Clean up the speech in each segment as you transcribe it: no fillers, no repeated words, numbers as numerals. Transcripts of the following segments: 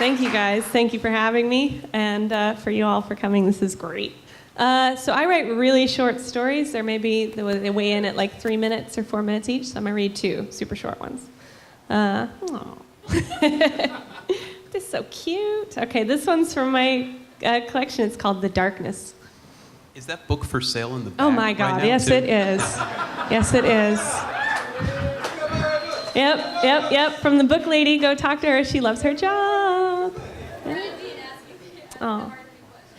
Thank you, guys. Thank you for having me, and for you all for coming. This is great. So I write really short stories. They weigh in at like 3 minutes or 4 minutes each, so I'm going to read 2 super short ones. This is so cute. Okay, this one's from my collection. It's called The Darkness. Is that book for sale in the back? Oh my God, right now, yes too? it is. Yes it is. Yep. From the book lady, go talk to her. She loves her job. Yeah. Oh.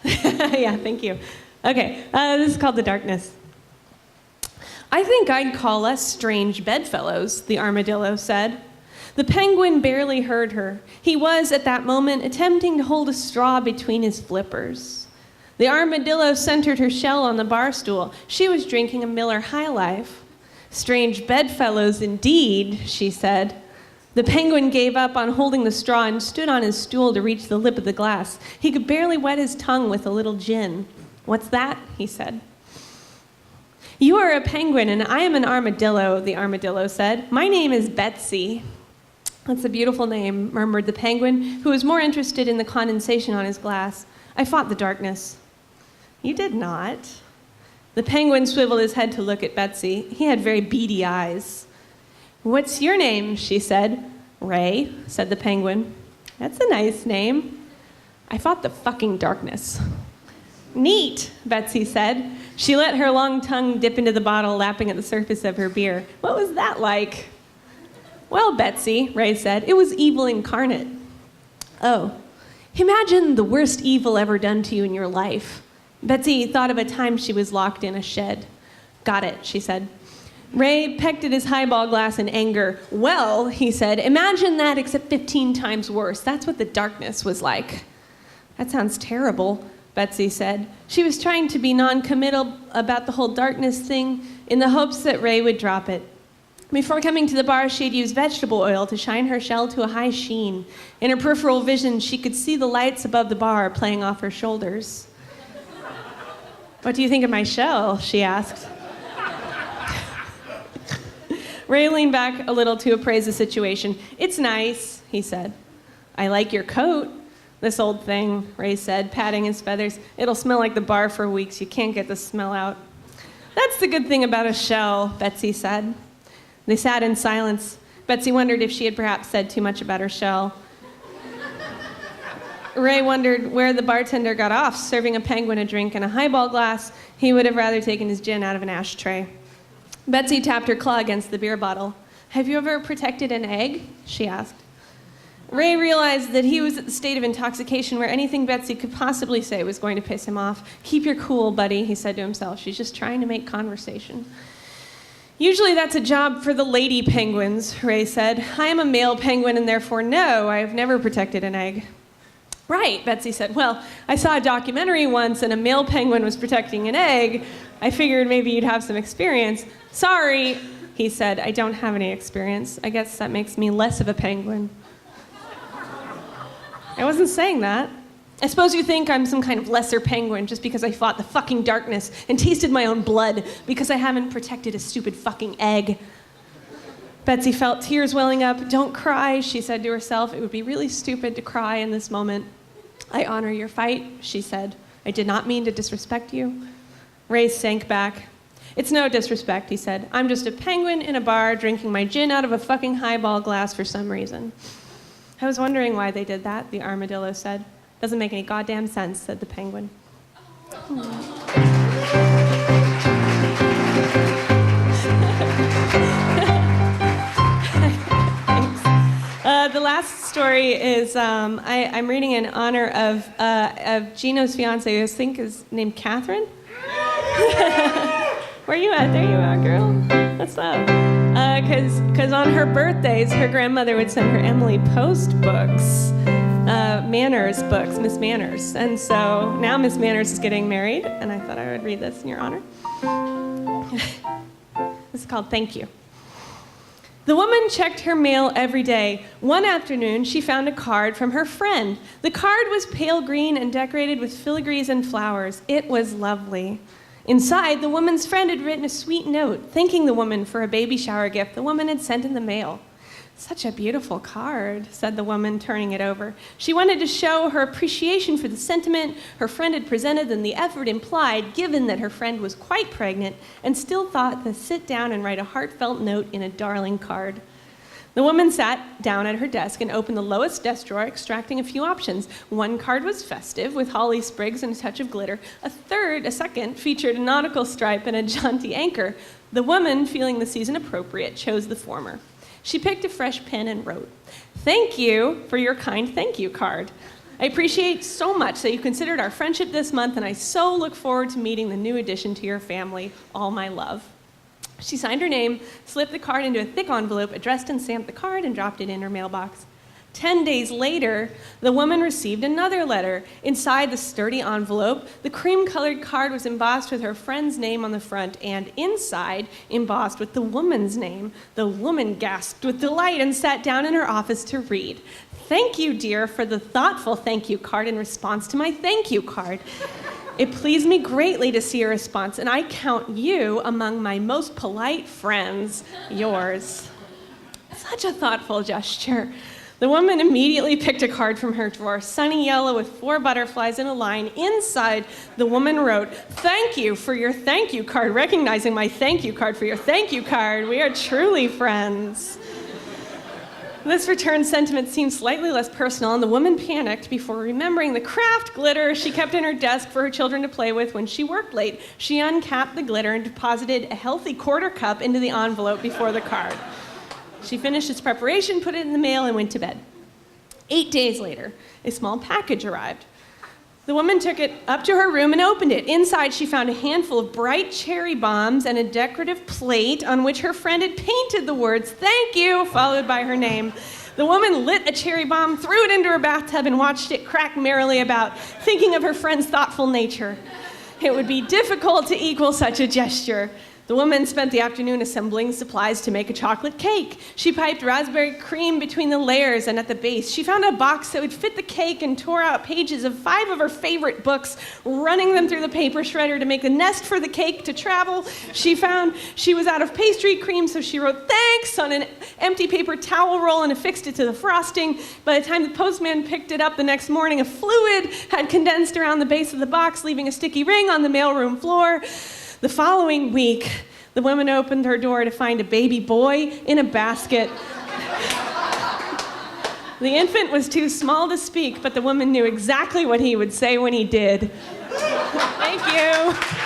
Yeah, thank you. Okay, this is called The Darkness. I think I'd call us strange bedfellows, the armadillo said. The penguin barely heard her. He was, at that moment, attempting to hold a straw between his flippers. The armadillo centered her shell on the bar stool. She was drinking a Miller High Life. Strange bedfellows indeed, she said. The penguin gave up on holding the straw and stood on his stool to reach the lip of the glass. He could barely wet his tongue with a little gin. What's that? He said. You are a penguin and I am an armadillo, the armadillo said. My name is Betsy. That's a beautiful name, murmured the penguin, who was more interested in the condensation on his glass. I fought the darkness. You did not. The penguin swiveled his head to look at Betsy. He had very beady eyes. What's your name? She said. Ray, said the penguin. That's a nice name. I fought the fucking darkness. Neat, Betsy said. She let her long tongue dip into the bottle, lapping at the surface of her beer. What was that like? Well, Betsy, Ray said, it was evil incarnate. Oh, imagine the worst evil ever done to you in your life. Betsy thought of a time she was locked in a shed. Got it, she said. Ray pecked at his highball glass in anger. Well, he said, imagine that except 15 times worse. That's what the darkness was like. That sounds terrible, Betsy said. She was trying to be non-committal about the whole darkness thing in the hopes that Ray would drop it. Before coming to the bar, she had used vegetable oil to shine her shell to a high sheen. In her peripheral vision, she could see the lights above the bar playing off her shoulders. What do you think of my shell? She asked. Ray leaned back a little to appraise the situation. It's nice, he said. I like your coat. This old thing, Ray said, patting his feathers. It'll smell like the bar for weeks. You can't get the smell out. That's the good thing about a shell, Betsy said. They sat in silence. Betsy wondered if she had perhaps said too much about her shell. Ray wondered where the bartender got off serving a penguin a drink in a highball glass. He would have rather taken his gin out of an ashtray. Betsy tapped her claw against the beer bottle. Have you ever protected an egg? She asked. Ray realized that he was at the state of intoxication where anything Betsy could possibly say was going to piss him off. Keep your cool, buddy, he said to himself. She's just trying to make conversation. Usually that's a job for the lady penguins, Ray said. I am a male penguin and therefore no, I have never protected an egg. Right, Betsy said. Well, I saw a documentary once and a male penguin was protecting an egg. I figured maybe you'd have some experience. Sorry, he said. I don't have any experience. I guess that makes me less of a penguin. I wasn't saying that. I suppose you think I'm some kind of lesser penguin just because I fought the fucking darkness and tasted my own blood because I haven't protected a stupid fucking egg. Betsy felt tears welling up. Don't cry, she said to herself. It would be really stupid to cry in this moment. I honor your fight, she said. I did not mean to disrespect you. Ray sank back. It's no disrespect, he said. I'm just a penguin in a bar drinking my gin out of a fucking highball glass for some reason. I was wondering why they did that, the armadillo said. Doesn't make any goddamn sense, said the penguin. The last story is I'm reading in honor of Gino's fiance, who I think is named Catherine. Where you at? There you are, girl. What's up? Because on her birthdays, her grandmother would send her Emily Post books. Manners books, Miss Manners. And so now Miss Manners is getting married, and I thought I would read this in your honor. This is called Thank You. The woman checked her mail every day. One afternoon, she found a card from her friend. The card was pale green and decorated with filigrees and flowers. It was lovely. Inside, the woman's friend had written a sweet note, thanking the woman for a baby shower gift the woman had sent in the mail. "Such a beautiful card," said the woman, turning it over. She wanted to show her appreciation for the sentiment her friend had presented and the effort implied, given that her friend was quite pregnant and still thought to sit down and write a heartfelt note in a darling card. The woman sat down at her desk and opened the lowest desk drawer, extracting a few options. One card was festive, with holly sprigs and a touch of glitter. A second, featured a nautical stripe and a jaunty anchor. The woman, feeling the season appropriate, chose the former. She picked a fresh pen and wrote, "Thank you for your kind thank you card. I appreciate so much that you considered our friendship this month, and I so look forward to meeting the new addition to your family. All my love." She signed her name, slipped the card into a thick envelope, addressed and stamped the card, and dropped it in her mailbox. 10 days later, the woman received another letter. Inside the sturdy envelope, the cream-colored card was embossed with her friend's name on the front, and inside, embossed with the woman's name. The woman gasped with delight and sat down in her office to read. "Thank you, dear, for the thoughtful thank you card in response to my thank you card. It pleased me greatly to see your response, and I count you among my most polite friends, yours." Such a thoughtful gesture. The woman immediately picked a card from her drawer, sunny yellow with 4 butterflies in a line. Inside, the woman wrote, "Thank you for your thank you card, recognizing my thank you card for your thank you card. We are truly friends." This return sentiment seemed slightly less personal, and the woman panicked before remembering the craft glitter she kept in her desk for her children to play with when she worked late. She uncapped the glitter and deposited a healthy quarter cup into the envelope before the card. She finished its preparation, put it in the mail, and went to bed. 8 days later, a small package arrived. The woman took it up to her room and opened it. Inside, she found a handful of bright cherry bombs and a decorative plate on which her friend had painted the words, "Thank you," followed by her name. The woman lit a cherry bomb, threw it into her bathtub, and watched it crack merrily about, thinking of her friend's thoughtful nature. It would be difficult to equal such a gesture. The woman spent the afternoon assembling supplies to make a chocolate cake. She piped raspberry cream between the layers and at the base. She found a box that would fit the cake and tore out pages of 5 of her favorite books, running them through the paper shredder to make a nest for the cake to travel. She found she was out of pastry cream, so she wrote "thanks" on an empty paper towel roll and affixed it to the frosting. By the time the postman picked it up the next morning, a fluid had condensed around the base of the box, leaving a sticky ring on the mailroom floor. The following week, the woman opened her door to find a baby boy in a basket. The infant was too small to speak, but the woman knew exactly what he would say when he did. Thank you.